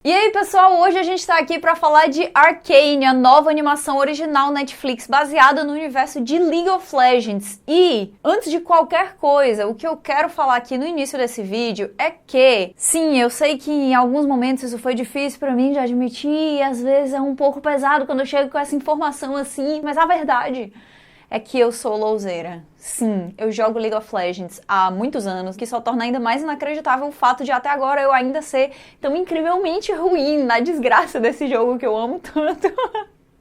E aí pessoal, hoje a gente tá aqui pra falar de Arcane, a nova animação original Netflix baseada no universo de League of Legends. E, antes de qualquer coisa, o que eu quero falar aqui no início desse vídeo é que, sim, eu sei que em alguns momentos isso foi difícil pra mim de admitir e às vezes é um pouco pesado quando eu chego com essa informação assim, mas a verdade é que eu sou louzeira. Sim, eu jogo League of Legends há muitos anos, que só torna ainda mais inacreditável o fato de até agora eu ainda ser tão incrivelmente ruim na desgraça desse jogo que eu amo tanto.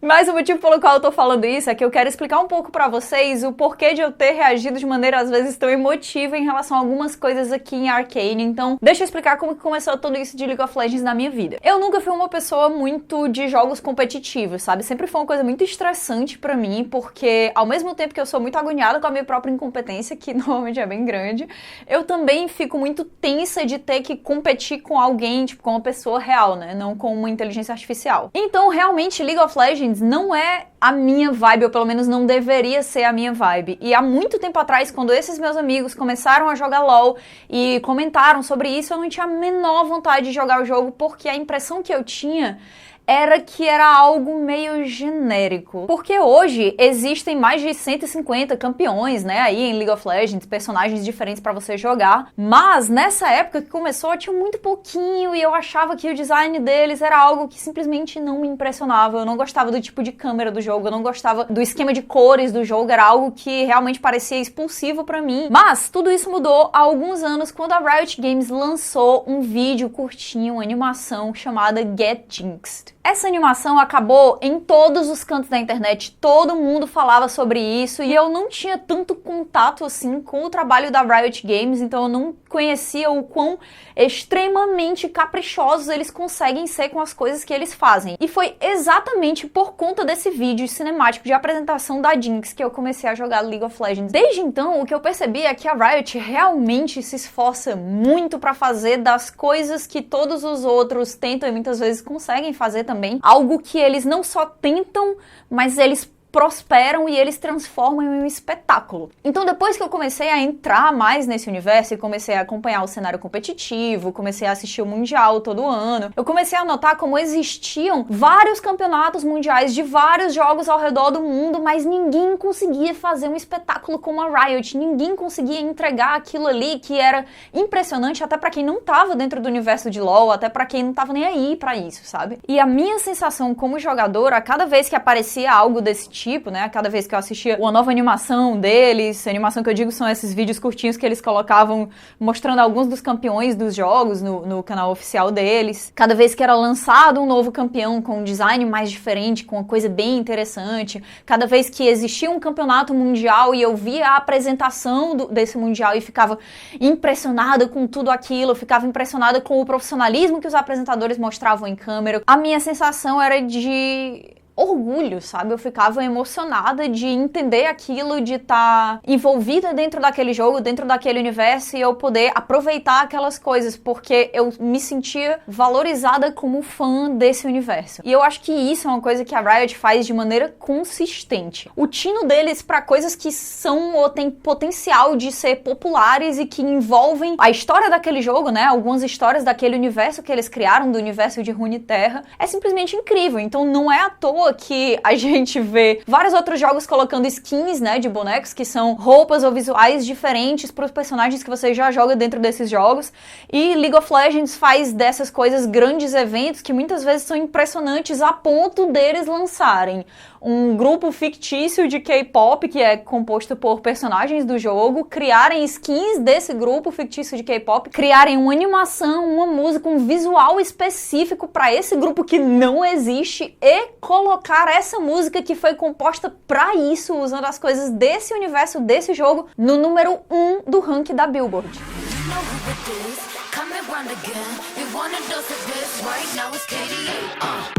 Mas o motivo pelo qual eu tô falando isso é que eu quero explicar um pouco pra vocês o porquê de eu ter reagido de maneira às vezes tão emotiva em relação a algumas coisas aqui em Arcane. Então, deixa eu explicar como que começou tudo isso de League of Legends na minha vida. Eu nunca fui uma pessoa muito de jogos competitivos, sabe? Sempre foi uma coisa muito estressante pra mim, porque ao mesmo tempo que eu sou muito agoniada com a minha própria incompetência, que normalmente é bem grande, eu também fico muito tensa de ter que competir com alguém, tipo, com uma pessoa real, né? Não com uma inteligência artificial. Então, realmente, League of Legends não é a minha vibe, ou pelo menos não deveria ser a minha vibe. E há muito tempo atrás, quando esses meus amigos começaram a jogar LoL e comentaram sobre isso, eu não tinha a menor vontade de jogar o jogo, porque a impressão que eu tinha era que era algo meio genérico. Porque hoje existem mais de 150 campeões, né, aí em League of Legends, personagens diferentes pra você jogar. Mas nessa época que começou, tinha muito pouquinho e eu achava que o design deles era algo que simplesmente não me impressionava. Eu não gostava do tipo de câmera do jogo, eu não gostava do esquema de cores do jogo, era algo que realmente parecia expulsivo pra mim. Mas tudo isso mudou há alguns anos quando a Riot Games lançou um vídeo curtinho, uma animação chamada Get Jinxed. Essa animação acabou em todos os cantos da internet, todo mundo falava sobre isso e eu não tinha tanto contato assim com o trabalho da Riot Games, então eu não conhecia o quão extremamente caprichosos eles conseguem ser com as coisas que eles fazem. E foi exatamente por conta desse vídeo cinemático de apresentação da Jinx que eu comecei a jogar League of Legends. Desde então, o que eu percebi é que a Riot realmente se esforça muito pra fazer das coisas que todos os outros tentam e muitas vezes conseguem fazer também, algo que eles não só tentam, mas eles prosperam e eles transformam em um espetáculo. Então depois que eu comecei a entrar mais nesse universo e comecei a acompanhar o cenário competitivo, comecei a assistir o Mundial todo ano, eu comecei a notar como existiam vários campeonatos mundiais de vários jogos ao redor do mundo, mas ninguém conseguia fazer um espetáculo como a Riot, ninguém conseguia entregar aquilo ali que era impressionante até pra quem não tava dentro do universo de LoL, até pra quem não tava nem aí pra isso, sabe? E a minha sensação como jogadora, a cada vez que aparecia algo desse tipo, né, cada vez que eu assistia uma nova animação deles, a animação que eu digo são esses vídeos curtinhos que eles colocavam mostrando alguns dos campeões dos jogos no canal oficial deles, cada vez que era lançado um novo campeão com um design mais diferente, com uma coisa bem interessante, cada vez que existia um campeonato mundial e eu via a apresentação desse mundial e ficava impressionada com tudo aquilo, eu ficava impressionada com o profissionalismo que os apresentadores mostravam em câmera, a minha sensação era de orgulho, sabe? Eu ficava emocionada de entender aquilo, de estar envolvida dentro daquele jogo, dentro daquele universo e eu poder aproveitar aquelas coisas, porque eu me sentia valorizada como fã desse universo. E eu acho que isso é uma coisa que a Riot faz de maneira consistente. O tino deles para coisas que são ou têm potencial de ser populares e que envolvem a história daquele jogo, né? Algumas histórias daquele universo que eles criaram, do universo de Runeterra, é simplesmente incrível. Então não é à toa que a gente vê vários outros jogos colocando skins, né, de bonecos, que são roupas ou visuais diferentes para os personagens que você já joga dentro desses jogos, e League of Legends faz dessas coisas grandes eventos que muitas vezes são impressionantes a ponto deles lançarem um grupo fictício de K-pop que é composto por personagens do jogo, criarem skins desse grupo fictício de K-pop, criarem uma animação, uma música, um visual específico para esse grupo que não existe e colocar essa música que foi composta para isso, usando as coisas desse universo, desse jogo, no número 1 do ranking da Billboard.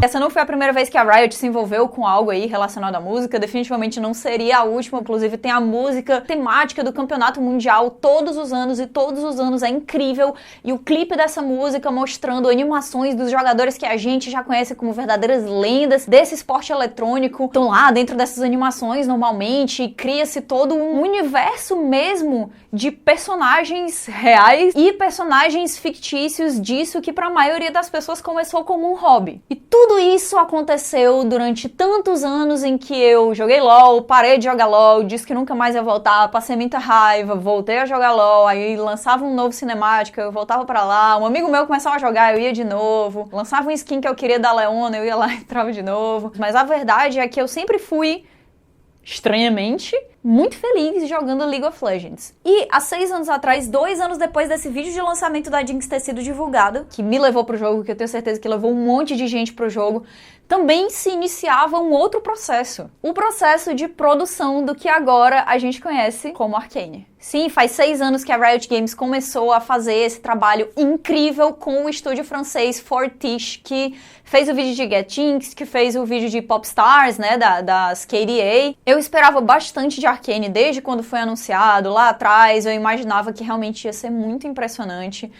Essa não foi a primeira vez que a Riot se envolveu com algo aí relacionado à música, definitivamente não seria a última, inclusive tem a música temática do campeonato mundial todos os anos e todos os anos é incrível, e o clipe dessa música mostrando animações dos jogadores que a gente já conhece como verdadeiras lendas desse esporte eletrônico, estão lá dentro dessas animações normalmente, e cria-se todo um universo mesmo de personagens reais e personagens fictícios resquícios disso que para a maioria das pessoas começou como um hobby. E tudo isso aconteceu durante tantos anos em que eu joguei LOL, parei de jogar LOL, disse que nunca mais ia voltar, passei muita raiva, voltei a jogar LOL, aí lançava um novo cinemático, eu voltava pra lá, um amigo meu começava a jogar, eu ia de novo, lançava um skin que eu queria da Leona, eu ia lá e entrava de novo. Mas a verdade é que eu sempre fui, estranhamente, muito feliz jogando League of Legends. E há 6 anos atrás, 2 anos depois desse vídeo de lançamento da Jinx ter sido divulgado, que me levou pro jogo, que eu tenho certeza que levou um monte de gente pro jogo, também se iniciava um outro processo. O processo de produção do que agora a gente conhece como Arcane. Sim, faz 6 anos que a Riot Games começou a fazer esse trabalho incrível com o estúdio francês Fortiche, que fez o vídeo de Get Jinx, que fez o vídeo de Popstars, né, das KDA. Eu esperava bastante de Arcane desde quando foi anunciado lá atrás, eu imaginava que realmente ia ser muito impressionante.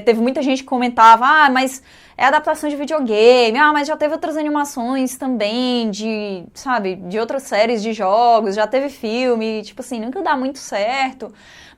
Teve muita gente que comentava, mas é adaptação de videogame, mas já teve outras animações também, de outras séries de jogos, já teve filme, tipo assim, nunca dá muito certo.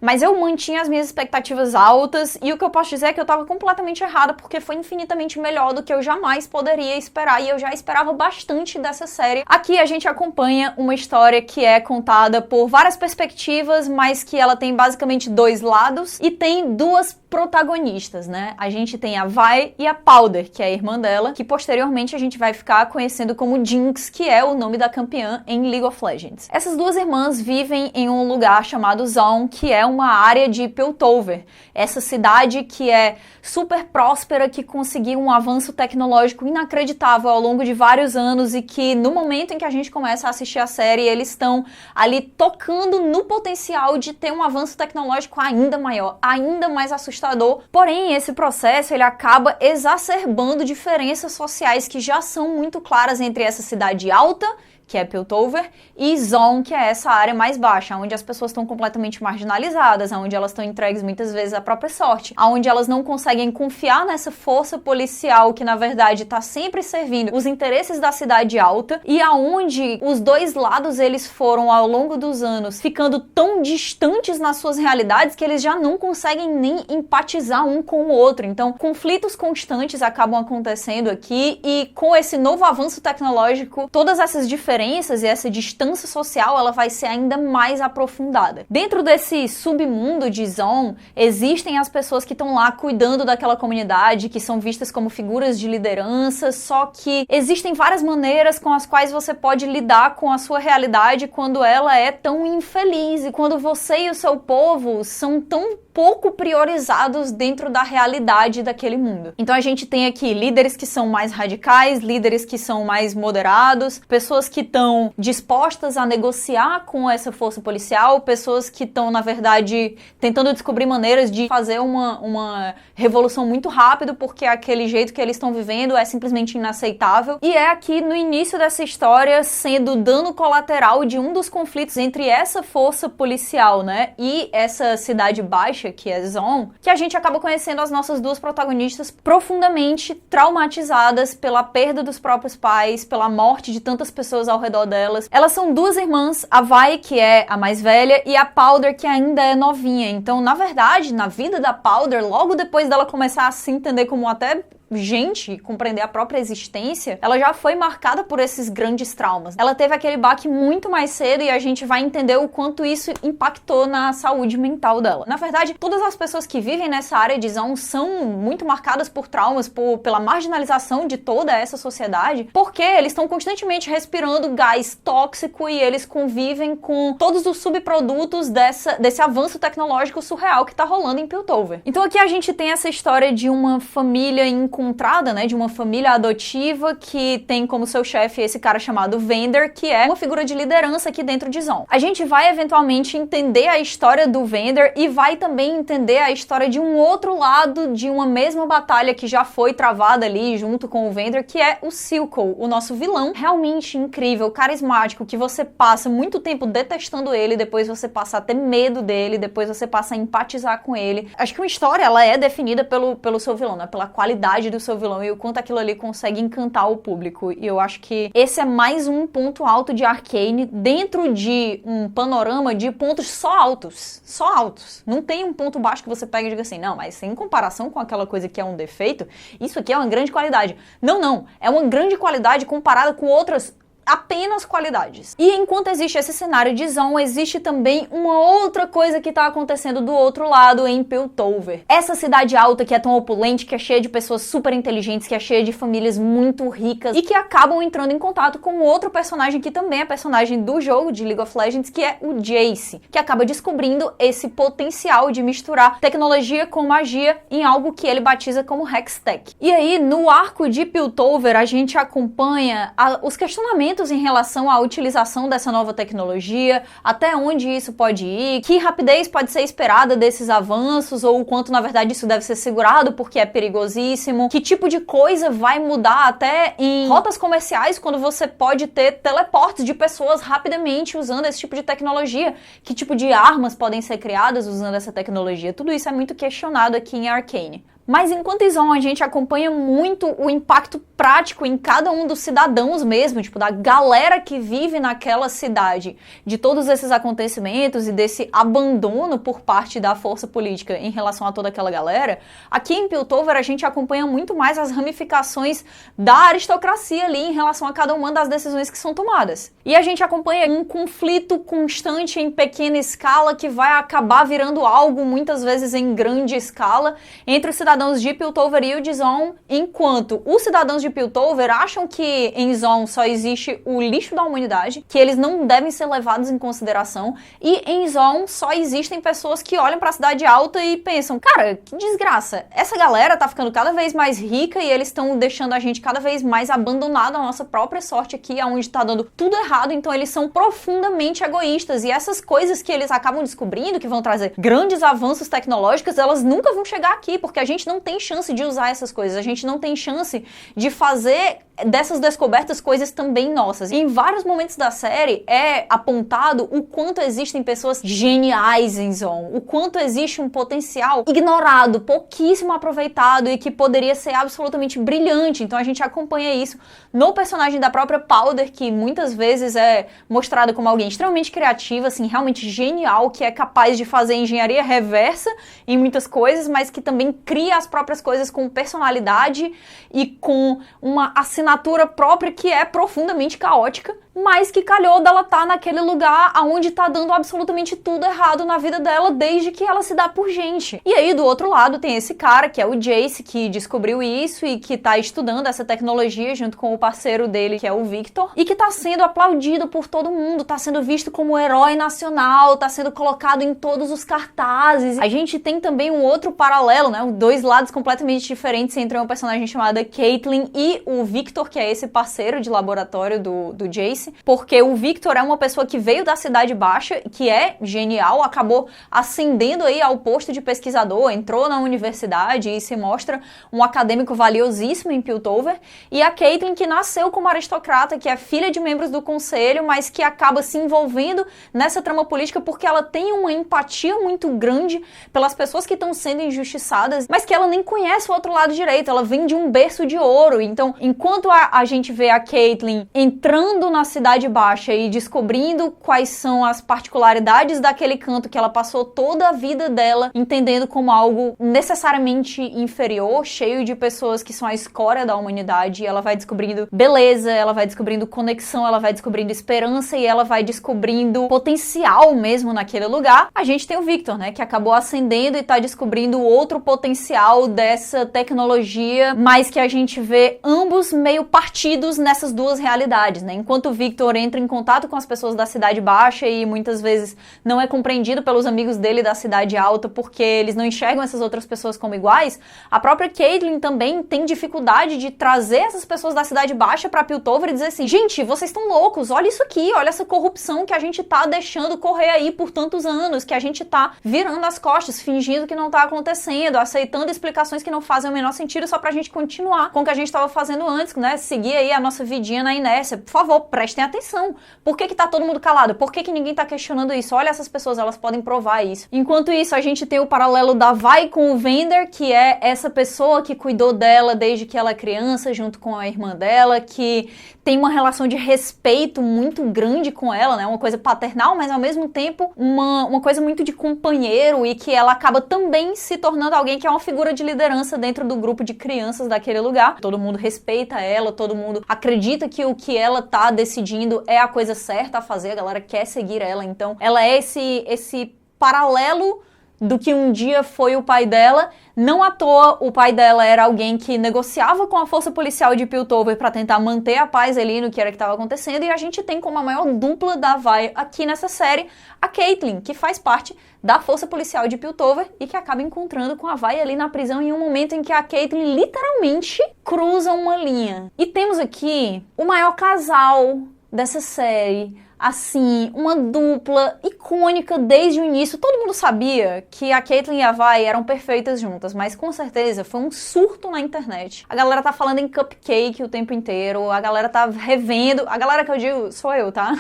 Mas eu mantinha as minhas expectativas altas e o que eu posso dizer é que eu tava completamente errada, porque foi infinitamente melhor do que eu jamais poderia esperar e eu já esperava bastante dessa série. Aqui a gente acompanha uma história que é contada por várias perspectivas, mas que ela tem basicamente 2 lados e tem 2 protagonistas, né? A gente tem a Vi e a Powder, que é a irmã dela, que posteriormente a gente vai ficar conhecendo como Jinx, que é o nome da campeã em League of Legends. Essas 2 irmãs vivem em um lugar chamado Zaun, que é uma área de Piltover, essa cidade que é super próspera, que conseguiu um avanço tecnológico inacreditável ao longo de vários anos e que no momento em que a gente começa a assistir a série, eles estão ali tocando no potencial de ter um avanço tecnológico ainda maior, ainda mais assustador. Porém, esse processo ele acaba exacerbando diferenças sociais que já são muito claras entre essa cidade alta, que é Piltover, e Zaun, que é essa área mais baixa, onde as pessoas estão completamente marginalizadas, onde elas estão entregues muitas vezes à própria sorte, onde elas não conseguem confiar nessa força policial que, na verdade, está sempre servindo os interesses da cidade alta, e aonde os 2 lados, eles foram, ao longo dos anos, ficando tão distantes nas suas realidades que eles já não conseguem nem empatizar um com o outro. Então, conflitos constantes acabam acontecendo aqui, e com esse novo avanço tecnológico, todas essas diferenças e essa distância social, ela vai ser ainda mais aprofundada. Dentro desse submundo de Zaun, existem as pessoas que estão lá cuidando daquela comunidade, que são vistas como figuras de liderança, só que existem várias maneiras com as quais você pode lidar com a sua realidade quando ela é tão infeliz e quando você e o seu povo são tão pouco priorizados dentro da realidade daquele mundo. Então a gente tem aqui líderes que são mais radicais, líderes que são mais moderados, pessoas que estão dispostas a negociar com essa força policial, pessoas que estão, na verdade, tentando descobrir maneiras de fazer uma revolução muito rápido, porque aquele jeito que eles estão vivendo é simplesmente inaceitável. E é aqui no início dessa história, sendo dano colateral de um dos conflitos entre essa força policial, né, e essa cidade baixa, que é Zaun, que a gente acaba conhecendo as nossas 2 protagonistas profundamente traumatizadas pela perda dos próprios pais, pela morte de tantas pessoas ao redor delas. Elas são 2 irmãs, a Vi, que é a mais velha, e a Powder, que ainda é novinha. Então, na verdade, na vida da Powder, logo depois dela começar a se entender como até gente, compreender a própria existência, ela já foi marcada por esses grandes traumas. Ela teve aquele baque muito mais cedo e a gente vai entender o quanto isso impactou na saúde mental dela. Na verdade, todas as pessoas que vivem nessa área de Zaun são muito marcadas por traumas, pela marginalização de toda essa sociedade, porque eles estão constantemente respirando gás tóxico e eles convivem com todos os subprodutos desse avanço tecnológico surreal que tá rolando em Piltover. Então aqui a gente tem essa história de uma família encontrada, né, de uma família adotiva que tem como seu chefe esse cara chamado Vander, que é uma figura de liderança aqui dentro de Zaun. A gente vai eventualmente entender a história do Vander e vai também entender a história de um outro lado de uma mesma batalha que já foi travada ali junto com o Vander, que é o Silco, o nosso vilão, realmente incrível, carismático, que você passa muito tempo detestando ele, depois você passa a ter medo dele, depois você passa a empatizar com ele. Acho que uma história, ela é definida pelo seu vilão, né, pela qualidade personalidade do seu vilão e o quanto aquilo ali consegue encantar o público. E eu acho que esse é mais um ponto alto de Arcane dentro de um panorama de pontos só altos. Só altos. Não tem um ponto baixo que você pega e diga assim, não, mas em comparação com aquela coisa que é um defeito, isso aqui é uma grande qualidade. Não. É uma grande qualidade comparada com outras apenas qualidades. E enquanto existe esse cenário de Zaun, existe também uma outra coisa que tá acontecendo do outro lado em Piltover. Essa cidade alta que é tão opulente, que é cheia de pessoas super inteligentes, que é cheia de famílias muito ricas e que acabam entrando em contato com outro personagem que também é personagem do jogo de League of Legends, que é o Jayce, que acaba descobrindo esse potencial de misturar tecnologia com magia em algo que ele batiza como Hextech. E aí, no arco de Piltover, a gente acompanha os questionamentos em relação à utilização dessa nova tecnologia, até onde isso pode ir, que rapidez pode ser esperada desses avanços, ou o quanto, na verdade, isso deve ser segurado porque é perigosíssimo, que tipo de coisa vai mudar até em rotas comerciais quando você pode ter teleportes de pessoas rapidamente usando esse tipo de tecnologia, que tipo de armas podem ser criadas usando essa tecnologia. Tudo isso é muito questionado aqui em Arcane. Mas enquanto em Zaun a gente acompanha muito o impacto prático em cada um dos cidadãos mesmo, tipo, da galera que vive naquela cidade, de todos esses acontecimentos e desse abandono por parte da força política em relação a toda aquela galera, aqui em Piltover a gente acompanha muito mais as ramificações da aristocracia ali em relação a cada uma das decisões que são tomadas. E a gente acompanha um conflito constante em pequena escala que vai acabar virando algo muitas vezes em grande escala entre os cidadãos de Piltover e o de Zaun, enquanto os cidadãos de Piltover acham que em Zaun só existe o lixo da humanidade, que eles não devem ser levados em consideração, e em Zaun só existem pessoas que olham pra cidade alta e pensam, cara, que desgraça, essa galera tá ficando cada vez mais rica e eles estão deixando a gente cada vez mais abandonado à nossa própria sorte aqui, aonde tá dando tudo errado, então eles são profundamente egoístas, e essas coisas que eles acabam descobrindo, que vão trazer grandes avanços tecnológicos, elas nunca vão chegar aqui, porque a gente não tem chance de usar essas coisas, a gente não tem chance de fazer dessas descobertas coisas também nossas. E em vários momentos da série é apontado o quanto existem pessoas geniais em Zaun, o quanto existe um potencial ignorado, pouquíssimo aproveitado e que poderia ser absolutamente brilhante. Então a gente acompanha isso no personagem da própria Powder, que muitas vezes é mostrado como alguém extremamente criativo, assim, realmente genial, que é capaz de fazer engenharia reversa em muitas coisas, mas que também cria as próprias coisas com personalidade e com uma assinatura própria que é profundamente caótica, mas que calhou dela estar naquele lugar onde tá dando absolutamente tudo errado na vida dela desde que ela se dá por gente. E aí, do outro lado, tem esse cara, que é o Jayce, que descobriu isso e que tá estudando essa tecnologia junto com o parceiro dele, que é o Victor, e que tá sendo aplaudido por todo mundo, tá sendo visto como herói nacional, tá sendo colocado em todos os cartazes. A gente tem também um outro paralelo, né? Dois lados completamente diferentes entre uma personagem chamada Caitlyn e o Victor, que é esse parceiro de laboratório do Jayce, porque o Victor é uma pessoa que veio da Cidade Baixa, que é genial, acabou ascendendo aí ao posto de pesquisador, entrou na universidade e se mostra um acadêmico valiosíssimo em Piltover, e a Caitlyn, que nasceu como aristocrata, que é filha de membros do conselho, mas que acaba se envolvendo nessa trama política porque ela tem uma empatia muito grande pelas pessoas que estão sendo injustiçadas, mas que ela nem conhece o outro lado direito, ela vem de um berço de ouro. Então, enquanto a gente vê a Caitlyn entrando na Cidade Baixa e descobrindo quais são as particularidades daquele canto que ela passou toda a vida dela entendendo como algo necessariamente inferior, cheio de pessoas que são a escória da humanidade, e ela vai descobrindo beleza, ela vai descobrindo conexão, ela vai descobrindo esperança e ela vai descobrindo potencial mesmo naquele lugar. A gente tem o Victor, né, que acabou ascendendo e tá descobrindo outro potencial dessa tecnologia, mas que a gente vê ambos meio partidos nessas duas realidades, né? Enquanto o Victor entra em contato com as pessoas da Cidade Baixa e muitas vezes não é compreendido pelos amigos dele da Cidade Alta porque eles não enxergam essas outras pessoas como iguais, a própria Caitlyn também tem dificuldade de trazer essas pessoas da Cidade Baixa pra Piltover e dizer assim, gente, vocês estão loucos, olha isso aqui, olha essa corrupção que a gente tá deixando correr aí por tantos anos, que a gente tá virando as costas, fingindo que não tá acontecendo, aceitando explicações que não fazem o menor sentido só pra gente continuar com o que a gente tava fazendo antes, né, seguir aí a nossa vidinha na inércia. Por favor, presta prestem atenção. Por que tá todo mundo calado? Por que ninguém tá questionando isso? Olha essas pessoas, elas podem provar isso. Enquanto isso, a gente tem o paralelo da Vi com o Vander, que é essa pessoa que cuidou dela desde que ela é criança, junto com a irmã dela, que tem uma relação de respeito muito grande com ela, né? Uma coisa paternal, mas ao mesmo tempo uma coisa muito de companheiro, e que ela acaba também se tornando alguém que é uma figura de liderança dentro do grupo de crianças daquele lugar. Todo mundo respeita ela, todo mundo acredita que o que ela tá decidindo é a coisa certa a fazer, a galera quer seguir ela, então ela é esse paralelo do que um dia foi o pai dela. Não à toa, o pai dela era alguém que negociava com a força policial de Piltover para tentar manter a paz ali no que era que estava acontecendo, e a gente tem como a maior dupla da Vi aqui nessa série a Caitlyn, que faz parte da força policial de Piltover e que acaba encontrando com a Vi ali na prisão em um momento em que a Caitlyn literalmente cruza uma linha. E temos aqui o maior casal dessa série, assim, uma dupla icônica desde o início. Todo mundo sabia que a Caitlyn e a Vi eram perfeitas juntas, mas com certeza foi um surto na internet. A galera tá falando em cupcake o tempo inteiro, a galera tá revendo, a galera que eu digo sou eu, tá?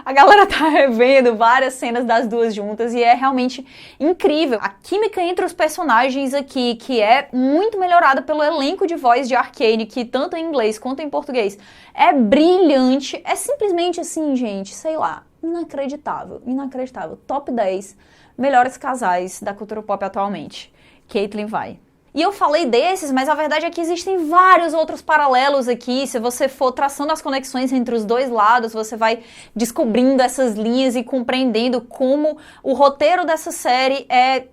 A galera tá revendo várias cenas das duas juntas e é realmente incrível. A química entre os personagens aqui, que é muito melhorada pelo elenco de voz de Arcane, que tanto em inglês quanto em português é brilhante, é simplesmente assim, gente, sei lá, inacreditável. Top 10 melhores casais da cultura pop atualmente. Caitlyn Vi. E eu falei desses, mas a verdade é que existem vários outros paralelos aqui. Se você for traçando as conexões entre os dois lados, você vai descobrindo essas linhas e compreendendo como o roteiro dessa série é,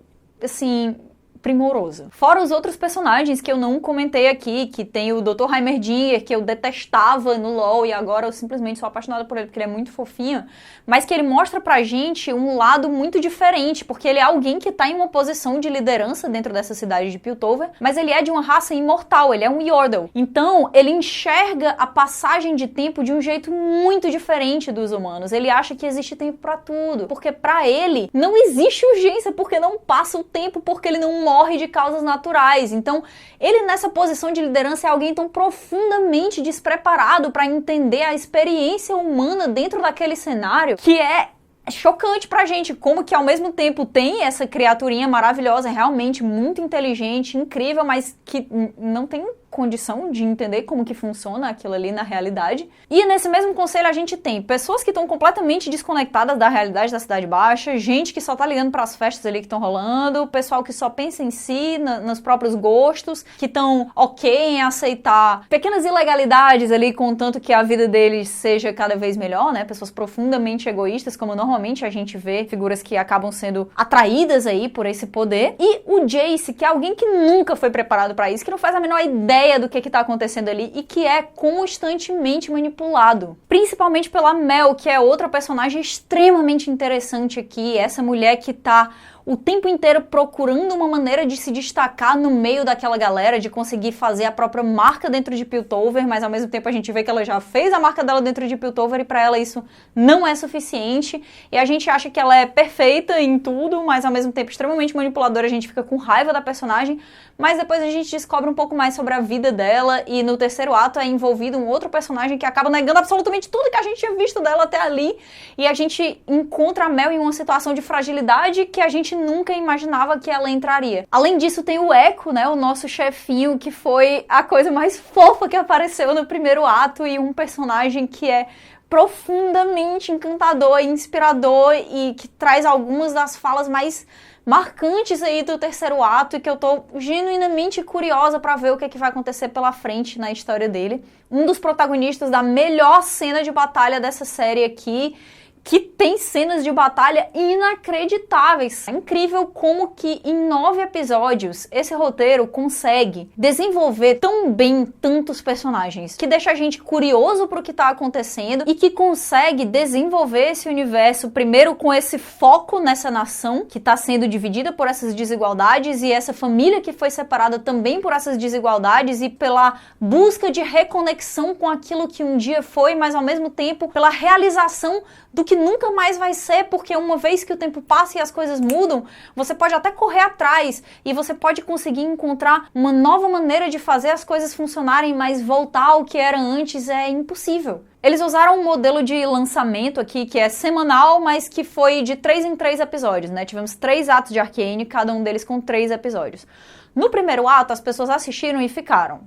assim, primoroso. Fora os outros personagens que eu não comentei aqui, que tem o Dr. Heimerdinger, que eu detestava no LoL e agora eu simplesmente sou apaixonada por ele porque ele é muito fofinho, mas que ele mostra pra gente um lado muito diferente, porque ele é alguém que tá em uma posição de liderança dentro dessa cidade de Piltover, mas ele é de uma raça imortal, ele é um Yordle. Então, ele enxerga a passagem de tempo de um jeito muito diferente dos humanos. Ele acha que existe tempo pra tudo, porque pra ele não existe urgência, porque não passa o tempo, porque ele não morre de causas naturais. Então, ele nessa posição de liderança é alguém tão profundamente despreparado para entender a experiência humana dentro daquele cenário, que é chocante pra gente, como que ao mesmo tempo tem essa criaturinha maravilhosa, realmente muito inteligente, incrível, mas que não tem condição de entender como que funciona aquilo ali na realidade. E nesse mesmo conselho a gente tem pessoas que estão completamente desconectadas da realidade da Cidade Baixa, gente que só tá ligando para as festas ali que estão rolando, pessoal que só pensa em si, nos próprios gostos, que estão ok em aceitar pequenas ilegalidades ali, contanto que a vida deles seja cada vez melhor, né? Pessoas profundamente egoístas, como normalmente a gente vê figuras que acabam sendo atraídas aí por esse poder. E o Jace, que é alguém que nunca foi preparado para isso, que não faz a menor ideia do que tá acontecendo ali e que é constantemente manipulado. Principalmente pela Mel, que é outra personagem extremamente interessante aqui, essa mulher que tá o tempo inteiro procurando uma maneira de se destacar no meio daquela galera, de conseguir fazer a própria marca dentro de Piltover, mas ao mesmo tempo a gente vê que ela já fez a marca dela dentro de Piltover e pra ela isso não é suficiente, e a gente acha que ela é perfeita em tudo, mas ao mesmo tempo extremamente manipuladora, a gente fica com raiva da personagem, mas depois a gente descobre um pouco mais sobre a vida dela, e no terceiro ato é envolvido um outro personagem que acaba negando absolutamente tudo que a gente tinha visto dela até ali, e a gente encontra a Mel em uma situação de fragilidade que a gente nunca imaginava que ela entraria. Além disso, tem o Echo, né, o nosso chefinho, que foi a coisa mais fofa que apareceu no primeiro ato, e um personagem que é profundamente encantador e inspirador e que traz algumas das falas mais marcantes aí do terceiro ato e que eu tô genuinamente curiosa pra ver o que é que vai acontecer pela frente na história dele. Um dos protagonistas da melhor cena de batalha dessa série aqui, que tem cenas de batalha inacreditáveis. É incrível como que em 9 episódios esse roteiro consegue desenvolver tão bem tantos personagens, que deixa a gente curioso pro que tá acontecendo e que consegue desenvolver esse universo primeiro com esse foco nessa nação que tá sendo dividida por essas desigualdades e essa família que foi separada também por essas desigualdades e pela busca de reconexão com aquilo que um dia foi, mas ao mesmo tempo pela realização do que nunca mais vai ser, porque uma vez que o tempo passa e as coisas mudam, você pode até correr atrás e você pode conseguir encontrar uma nova maneira de fazer as coisas funcionarem, mas voltar ao que era antes é impossível. Eles usaram um modelo de lançamento aqui que é semanal, mas que foi de 3 em 3 episódios, né? Tivemos 3 atos de Arcane, cada um deles com 3 episódios. No primeiro ato, as pessoas assistiram e ficaram.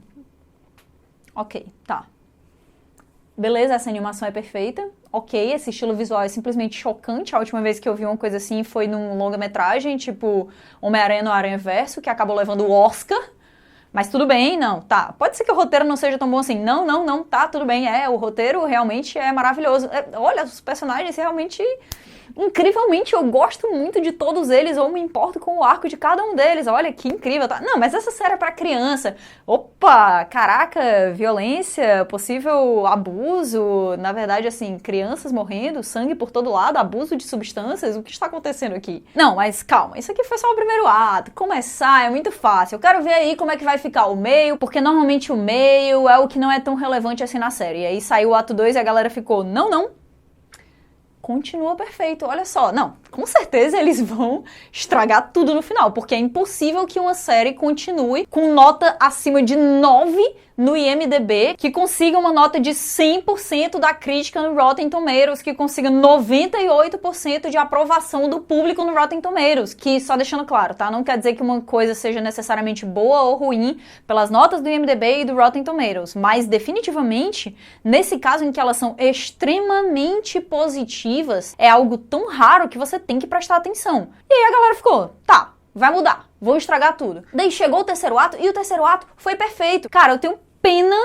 Ok, tá. Beleza, essa animação é perfeita. Ok, esse estilo visual é simplesmente chocante. A última vez que eu vi uma coisa assim foi num longa-metragem, tipo Homem-Aranha no Aranhaverso, que acabou levando o Oscar. Mas tudo bem, não, tá. Pode ser que o roteiro não seja tão bom assim. Não, tá, tudo bem. O roteiro realmente é maravilhoso. Olha, os personagens realmente... Incrivelmente, eu gosto muito de todos eles, ou me importo com o arco de cada um deles. Olha, que incrível, tá? Não, mas essa série é pra criança. Opa, caraca, violência, possível abuso, na verdade, assim, crianças morrendo, sangue por todo lado, abuso de substâncias, o que está acontecendo aqui? Não, mas calma, isso aqui foi só o primeiro ato. Começar é muito fácil. Eu quero ver aí como é que vai ficar o meio, porque normalmente o meio é o que não é tão relevante assim na série. E aí saiu o ato 2 e a galera ficou, não. Continua perfeito, olha só. Não, com certeza eles vão estragar tudo no final, porque é impossível que uma série continue com nota acima de 9 no IMDb, que consiga uma nota de 100% da crítica no Rotten Tomatoes, que consiga 98% de aprovação do público no Rotten Tomatoes, que, só deixando claro, tá? Não quer dizer que uma coisa seja necessariamente boa ou ruim pelas notas do IMDb e do Rotten Tomatoes, mas definitivamente, nesse caso em que elas são extremamente positivas, é algo tão raro que você tem que prestar atenção. E aí a galera ficou, tá, vai mudar, vou estragar tudo. Daí chegou o terceiro ato e o terceiro ato foi perfeito. Cara, eu tenho pena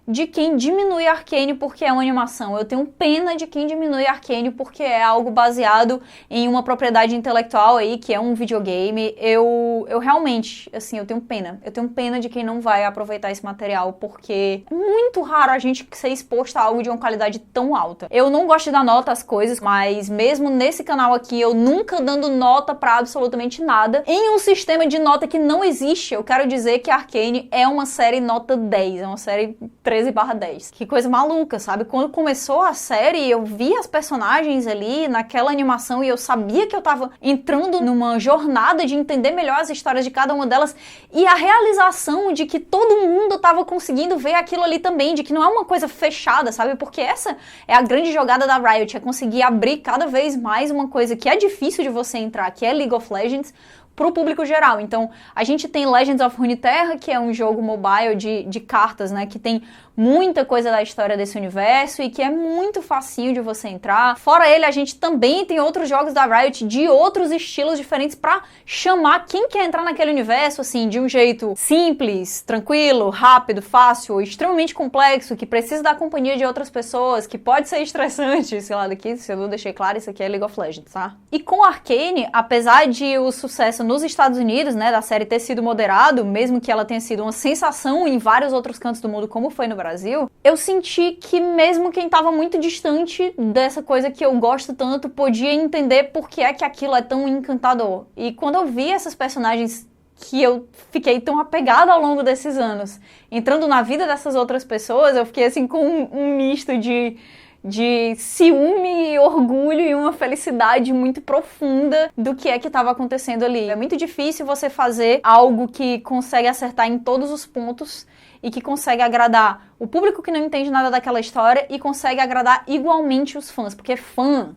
de quem diminui Arcane porque é uma animação. Eu tenho pena de quem diminui Arcane porque é algo baseado em uma propriedade intelectual aí, que é um videogame. Eu realmente, assim, eu tenho pena. Eu tenho pena de quem não vai aproveitar esse material, porque é muito raro a gente ser exposto a algo de uma qualidade tão alta. Eu não gosto de dar nota às coisas, mas mesmo nesse canal aqui, eu nunca dando nota pra absolutamente nada. Em um sistema de nota que não existe, eu quero dizer que Arcane é uma série nota 10, é uma série 13/10. Que coisa maluca, sabe? Quando começou a série, eu vi as personagens ali naquela animação e eu sabia que eu tava entrando numa jornada de entender melhor as histórias de cada uma delas, e a realização de que todo mundo tava conseguindo ver aquilo ali também, de que não é uma coisa fechada, sabe? Porque essa é a grande jogada da Riot, é conseguir abrir cada vez mais uma coisa que é difícil de você entrar, que é League of Legends, pro público geral. Então, a gente tem Legends of Runeterra, que é um jogo mobile de cartas, né, que tem muita coisa da história desse universo e que é muito facinho de você entrar. Fora ele, a gente também tem outros jogos da Riot de outros estilos diferentes pra chamar quem quer entrar naquele universo, assim, de um jeito simples, tranquilo, rápido, fácil, extremamente complexo, que precisa da companhia de outras pessoas, que pode ser estressante, sei lá, daqui, se eu não deixei claro, isso aqui é League of Legends, tá? E com Arcane, apesar de o sucesso nos Estados Unidos, né, da série ter sido moderado, mesmo que ela tenha sido uma sensação em vários outros cantos do mundo, como foi no Brasil, eu senti que mesmo quem estava muito distante dessa coisa que eu gosto tanto, podia entender por que é que aquilo é tão encantador. E quando eu vi essas personagens que eu fiquei tão apegada ao longo desses anos, entrando na vida dessas outras pessoas, eu fiquei assim com um misto de ciúme, orgulho e uma felicidade muito profunda do que é que estava acontecendo ali. É muito difícil você fazer algo que consegue acertar em todos os pontos e que consegue agradar o público que não entende nada daquela história e consegue agradar igualmente os fãs, porque fã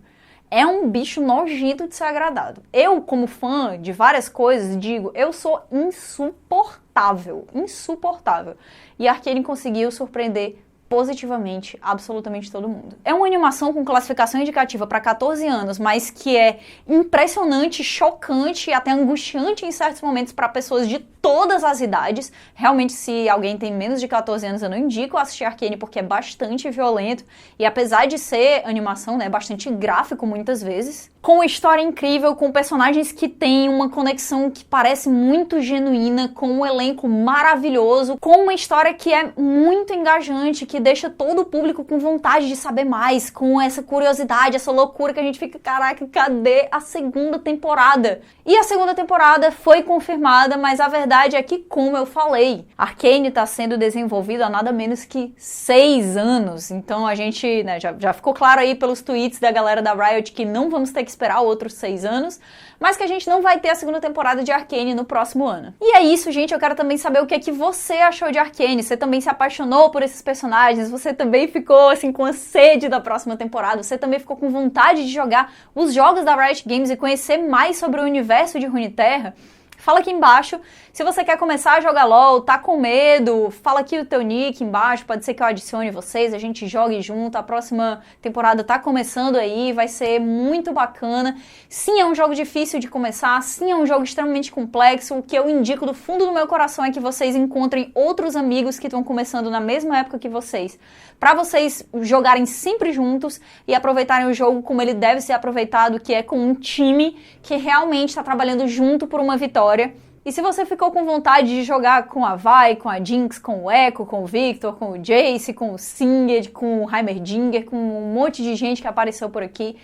é um bicho nojento de ser agradado. Eu, como fã de várias coisas, digo, eu sou insuportável. E Arcane conseguiu surpreender positivamente absolutamente todo mundo. É uma animação com classificação indicativa para 14 anos, mas que é impressionante, chocante e até angustiante em certos momentos para pessoas de todas as idades. Realmente, se alguém tem menos de 14 anos, eu não indico assistir Arcane porque é bastante violento e, apesar de ser animação, né, é bastante gráfico muitas vezes. Com uma história incrível, com personagens que têm uma conexão que parece muito genuína, com um elenco maravilhoso, com uma história que é muito engajante, que deixa todo o público com vontade de saber mais, com essa curiosidade, essa loucura que a gente fica, caraca, cadê a segunda temporada? E a segunda temporada foi confirmada, mas a verdade é que, como eu falei, Arcane está sendo desenvolvido há nada menos que 6 anos. Então a gente, né, já ficou claro aí pelos tweets da galera da Riot que não vamos ter que esperar outros 6 anos, mas que a gente não vai ter a segunda temporada de Arcane no próximo ano. E é isso, gente. Eu quero também saber o que é que você achou de Arcane. Você também se apaixonou por esses personagens? personagens, você também ficou assim com a sede da próxima temporada, você também ficou com vontade de jogar os jogos da Riot Games e conhecer mais sobre o universo de Runeterra, fala aqui embaixo. Se você quer começar a jogar LoL, tá com medo, fala aqui o teu nick embaixo, pode ser que eu adicione vocês, a gente jogue junto, a próxima temporada tá começando aí, vai ser muito bacana. Sim, é um jogo difícil de começar, sim, é um jogo extremamente complexo, o que eu indico do fundo do meu coração é que vocês encontrem outros amigos que estão começando na mesma época que vocês, para vocês jogarem sempre juntos e aproveitarem o jogo como ele deve ser aproveitado, que é com um time que realmente está trabalhando junto por uma vitória. E se você ficou com vontade de jogar com a Vi, com a Jinx, com o Echo, com o Victor, com o Jace, com o Singed, com o Heimerdinger, com um monte de gente que apareceu por aqui,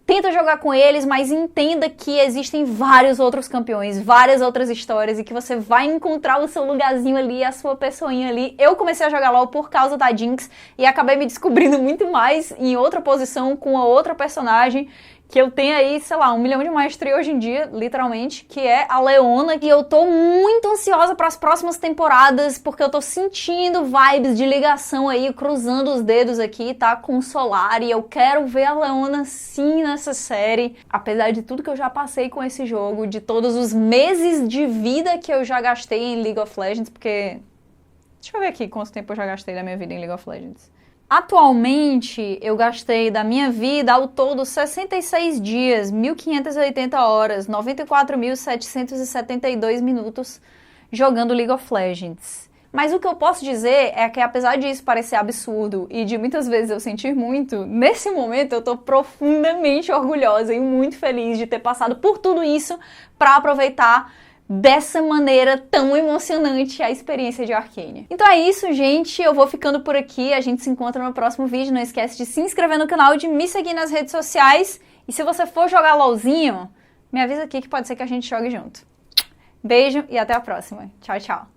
tenta jogar com eles, mas entenda que existem vários outros campeões, várias outras histórias e que você vai encontrar o seu lugarzinho ali, a sua pessoinha ali. Eu comecei a jogar LoL por causa da Jinx e acabei me descobrindo muito mais em outra posição com a outra personagem que eu tenho aí, sei lá, 1 milhão de maestria hoje em dia, literalmente, que é a Leona, e eu tô muito ansiosa para as próximas temporadas, porque eu tô sentindo vibes de ligação aí, cruzando os dedos aqui, tá, com o Solar, e eu quero ver a Leona sim nessa série, apesar de tudo que eu já passei com esse jogo, de todos os meses de vida que eu já gastei em League of Legends, porque... Deixa eu ver aqui quanto tempo eu já gastei da minha vida em League of Legends. Atualmente, eu gastei da minha vida ao todo 66 dias, 1.580 horas, 94.772 minutos jogando League of Legends. Mas o que eu posso dizer é que, apesar disso parecer absurdo e de muitas vezes eu sentir muito, nesse momento eu tô profundamente orgulhosa e muito feliz de ter passado por tudo isso para aproveitar dessa maneira tão emocionante a experiência de Arcania. Então é isso, gente. Eu vou ficando por aqui. A gente se encontra no próximo vídeo. Não esquece de se inscrever no canal e de me seguir nas redes sociais. E se você for jogar LOLzinho, me avisa aqui que pode ser que a gente jogue junto. Beijo e até a próxima. Tchau, tchau.